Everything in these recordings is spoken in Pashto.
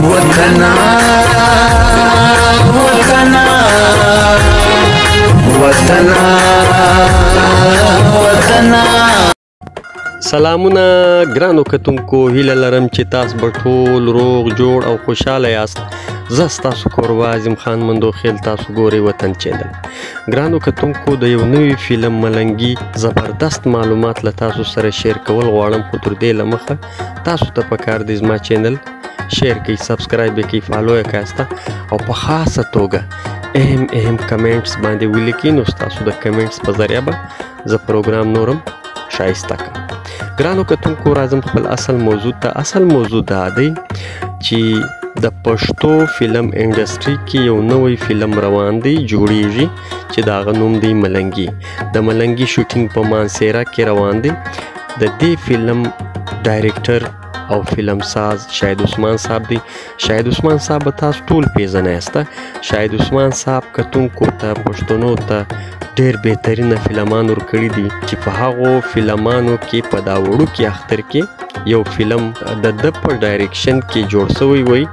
وطنا وطنا وطنا وطنا. سلامونه ګرانو کتونکو، هیله لرم چې تاسو به ټول روغ جوړ او خوشاله یاست. زه ستاسو کوربه اعظم خان مندوخیل، تاسو ګورئ وطن چینل. ګرانو کتونکو، د یو نوي فلم ملنګي زبردست معلومات له تاسو سره شیر کول غواړم، خو تر دې له مخه تاسو ته پکار دی زما چینل شیر کړئ، سبسکرایب یې کړئ، فالو یې کړئ او په خاصه توګه اهم کمنټس باندې ولیکئ، نو ستاسو د کمنټس په ذریعه به زه پروګرام نورم شایسته کړم. ګرانو کتونکو، راځم خپل اصل موضوع ته. اصل موضوع دا دی چې د پښتو فلم انډسټري کې یو نوی فلم روان دی، جوړیږي، چې د هغه نوم دی ملنګي. د ملنګي شوټینګ په مانسیرا کې روان دی. د دې فلم ډایرکټر او فلم ساز شاهد عثمان صاحب دی. شاهد عثمان صاحب به تاسو ټول پیژنئ یاسته. شاهد عثمان صاحب کتونکو ته، پښتنو ته ډېر بهترینه فلمان ورکړي دي، چې په هغو فلمانو کې په دا وړوکي اختر کې یو فلم د ده په ډایرکشن کې جوړ شوی وی،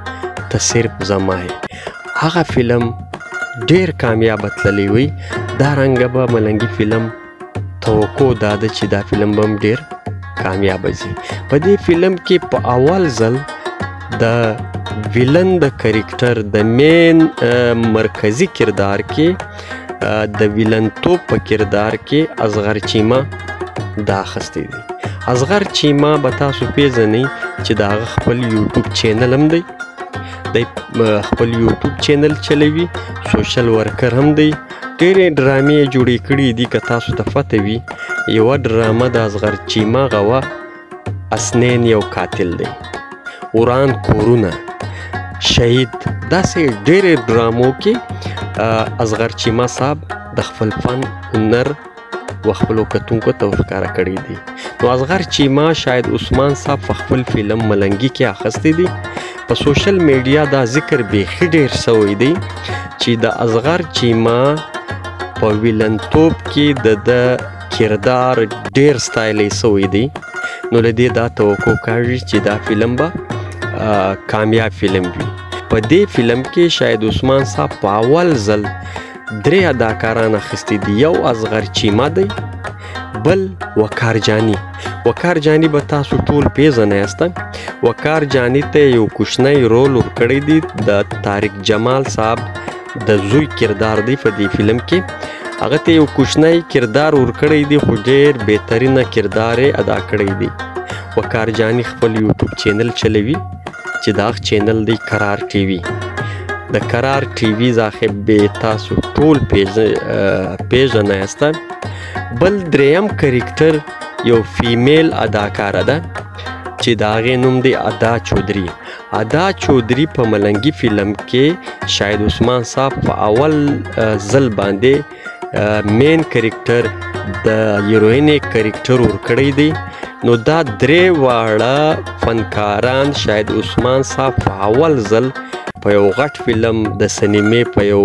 ته صرف زما یې. هغه فلم ډېر کامیابه تللی وی. دارنګه به ملنګي فلم توقع دا ده چې دا فلم به هم ډېر کامیابه ځي. په دې فلم کې په اول ځل د ویلن د کرکټر د مین مرکزي کردار کې، د ویلن توپ په کردار کې اصغر چیما دا اخیستی دی. اصغر چیما به تاسو پیژنئ چې د هغه خپل یوټیوب چینل هم دی، دی خپل یوټیوب چینل چلوي، سوشل ورکر هم دی. ډېرې ډرامې جوړې کړي دي. که تاسو ته پته وي، یوه ډرامه د اصغر چیما غوه اسنین یو قاتل دی، وران کورونه، شهید، داسې ډېرې ډرامو کې اصغر چیما صاحب د خپل فن هنر و خپلو کتونکو ته ورښکاره کړی دی. نو اصغر چیما شاهد عثمان صاحب په خپل فلم ملنګي کې اخیستی دی. په سوشل میډیا دا ذکر بیخي ډېر شوی دی چې د اصغر چیما په ویلنتوب کې د کردار ډېر ستایلی شوی دی. نو له دې دا توقع کېږي چې دا فلم به کامیاب فلم وي. په دې فلم کې شاهد عثمان صاحب په اول ځل 3 اداکاران اخیستي دي. یو اصغر چیما دی، بل وقار جانی. وقار جانی به تاسو ټول پیژنئ یاسته. وقار جانی ته یو کوچنی رول ورکړی دی، د طارق جمال صاحب د زوی کردار دی په دې فلم کې. هغه ته یو کوچنی کردار ورکړی دی، خو ډېر بهترینه کردار یې ادا کړی دی. وقار جانی خپل یوټیوب چینل چلوي چې دا چینل دی کرار ټي وي. د کرار ټي وي صاحب تاسو ټول پیژنئ یاسته. بل دریم کرکټر یو فیمیل اداکاره ده چې د هغې نوم دی ادا چودري. ادا چودري په ملنګي فلم کې شاهد عثمان صاحب په اول ځل باندې مین کرکټر د هیروینې کرکټر ورکړی دی. نو دا 3 واړه فنکاران شاهد عثمان صاحب په اول ځل په یو غټ فلم د سینمې په یو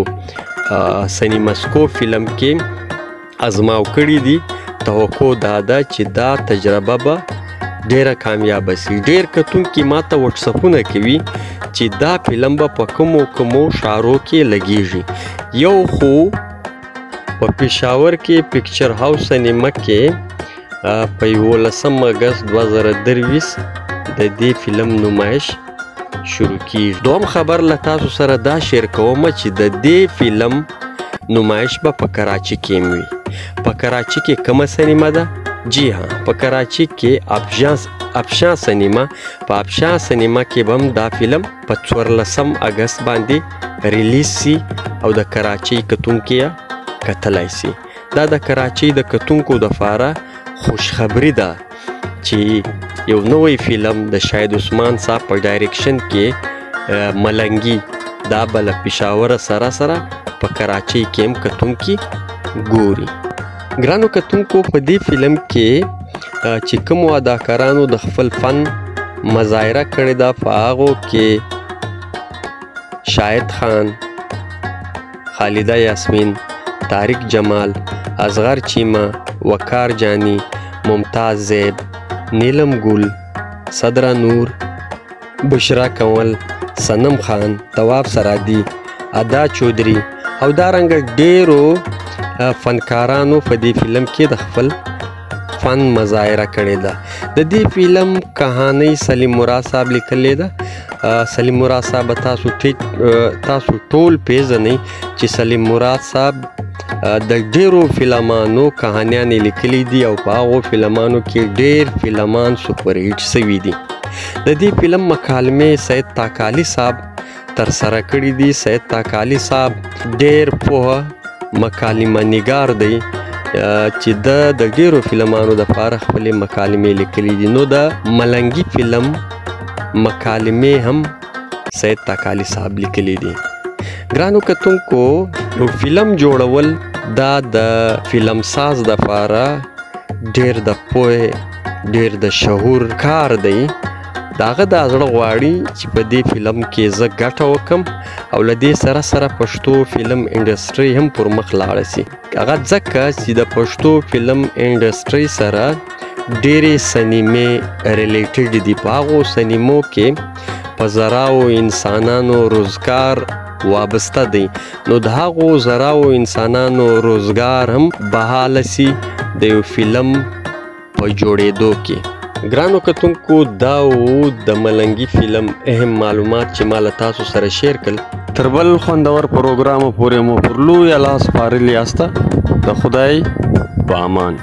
سینماسکو فلم کې ازماو کړي دي. توقع دا ده چې دا تجربه به ډېره کامیابه سي. ډېر کتونکي ما ته وټساپونه کوي چې دا فلم به په کومو شارو کې لګیږي. یو خو په پېښور کې پکچر هاوس سینما کې په 11 اګست 2023 د دې فلم نمایش شروع کیږي. دوم خبر له تاسو سره دا شیر کوم چې د دې فلم نمایش به په کراچي کې وي. په کراچي کې کومه سینما ده؟ جی ها، په کراچي کې افشان سینما. په افشان سینما کې به هم دا فلم په 14 اګست باندې ریلیز سي او د کراچي کتونکي کتلی سي. دا د کراچي د کتونکو دپاره خوشخبري ده چې یو نوی فلم د شاهد عثمان صاحب په ډایرکشن کې ملنګي دا به له پېښوره سره په کراچۍ کې هم کتونکي ګوري. ګرانو کتونکو، په دې فلم کې چې کومو اداکارانو د خپل فن مظاهره کړې ده، په هغو کې شاهد خان، خالده یاسمین، طارق جمال، اصغر چیما، وقار جانی، ممتاز زیب، نیلم گل، صدرا نور، بشرا کنول، صنم خان، تواب سرادي، ادا چودري او دارنګه ډیرو فنکارانو په دې فلم کې د خپل فن مظاهره کړې ده. د دې فلم کهانی سلیم مراد صاحب لیکلې ده. سلیم مراد صاحب تاسو ټول پیژنئ چې سلیم مراد صاحب د ډیرو فلمانو کهانیانې لیکلي دي او په هغو فلمانو کې ډیر فلمان سپر هیټ سوي دي. د دې فلم مکالمې سید تاکالي صاحب ترسره کړي دي. سید تاکالي صاحب ډیر پوهه مکالمه نګار دی چې د ډیرو فلمانو دپاره خپلې مکالمې لیکلي دي. نو د ملنګي فلم مکالمې هم سید تاکالي صاحب لیکلي دي. ګرانو کتونکو، یو فلم جوړول دا د فلم ساز دپاره ډیر د پوهې ډیر د شعور کار دی. د هغه دا زړه غواړي چې په دې فلم کې زه ګټه وکم او له دې سره سره پښتو فلم انډسټري هم پر مخ لاړه سي. هغه ځکه چې د پښتو فلم انډسټري سره ډېرې سینمې ریلیټډ دي. په هغو سینمو کې په زراو انسانانو روزګار وابسته دی. نو د هغو زراو انسانانو روزګار هم بحاله سي د یو فلم په جوړېدو کې. ګرانو کتونکو، دا و د ملنګي فلم اهم معلومات چې ما له تاسو سره شیر کړل. تر بل خوندور پروګرامو پورې مو پر لویه لاس سپارلي یاسته. د خدای په امان.